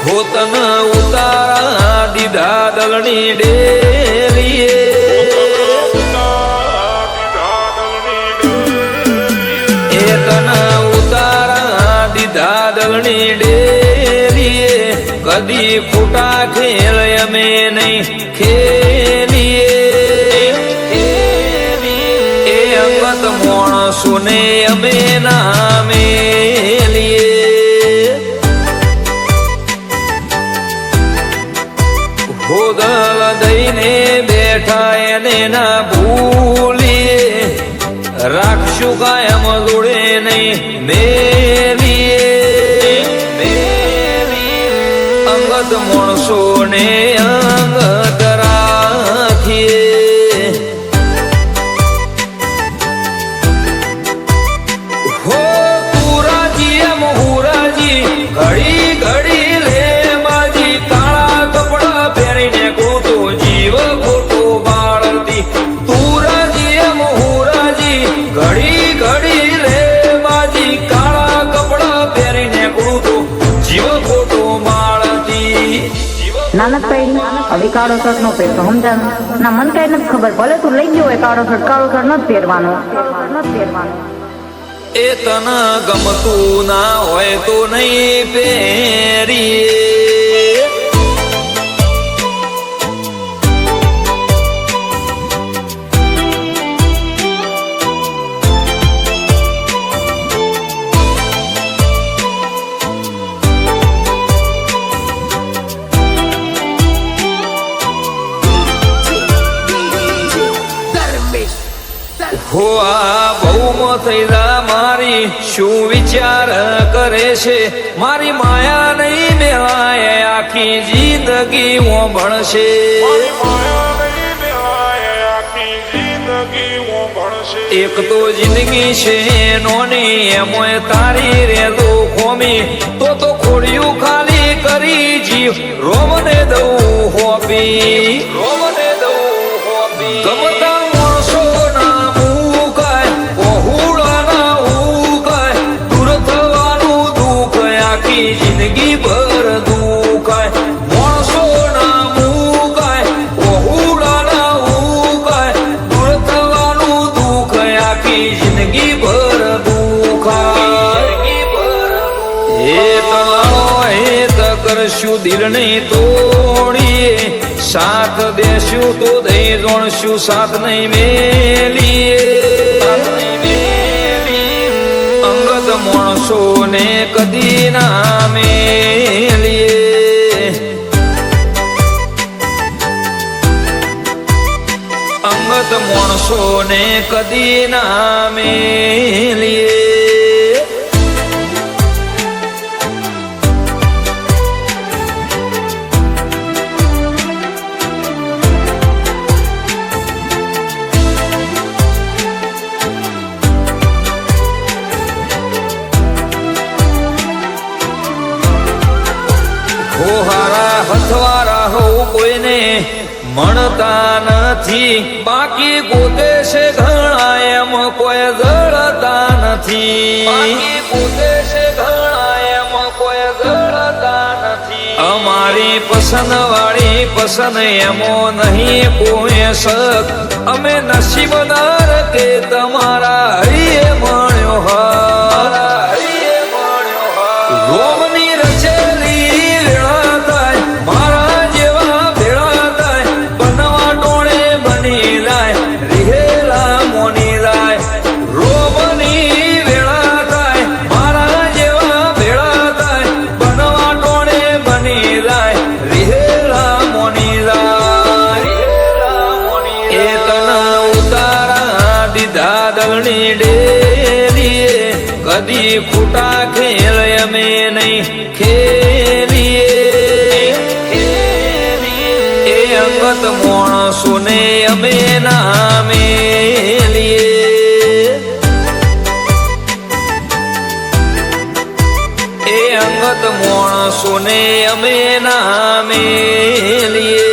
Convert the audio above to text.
હોતન ઉતારા દીધા દલની ડેરીએ દલની ડેરીએ કદી ખોટા ખેલ અમે નહીં ખેલીએ એ અંગત માણસો ને અમે ના મેલીએ હોદલ દઈને બેઠા એને ના ભૂલીએ રાખશું કાયમ જોડે નહીં મેલીએ અંગત માણસો ને અંગત રાખીએ હો તુરાજી એમ હુરાજી ઘડી ઘડી લે માજી કાળા કપડા પહેરીને ગોતો જીવ ગોતો બાળતી તુરાજી એમ હુરાજી ઘડી ઘડી લે માજી કાળા કપડા પહેરીને ગોતો જીવ ગોતો નાનકભાઈ હવે કાળો શર્ટ નો પહેરતો સમજાણ ના મન કઈ નથી ખબર ભલે તું લઈ ગયો હોય કાળો શર્ટ નથી પહેરવાનો એ તન ગમતું ના હોય તો નહીં પહેરીએ હો આ બહુમાં થઈ જા મારી શું વિચાર કરે છે મારી માયા નહીં મેળાય આખી જિંદગી હું ભણશે એક તો જિંદગી છે નોની એમોય તારી રેલો ખોમી તો ખોડિયું ખાલી કરી જીવ રોમને દઉં હોપી ગમતા જિંદગી ભર દુખાય માણસો ના મુકાય ઓહુડા ના ઉકાય દૂર થવાનું દુઃખ આખી જિંદગી ભર દુખાય હે તમારો હેત કરશું દિલ નહીં તોડીએ સાથ દેશું તો દઈ જોણશું સાથ નહીં મેલીએ માણસો ને કદી ના મેલીએ અંગત માણસો ને કદી ના મેલીએ હારા હથવારા હોવું કોઈને મળતા નથી બાકી પોતે છે ઘણા એમ કોઈ જળતા નથી અમારી પસંદ વાળી પસંદ એમો નહીં કોઈ શક અમે નસીબદાર કે તમારા હૈયે મળ્યો રોમની રચેલી દલની ડેરીએ કદી ખોટા ખેલ અમે નહીં ખેલીએ એ અંગત માણસો ને અમે ના મેલીએ એ અંગત માણસો ને અમે ના મેલીએ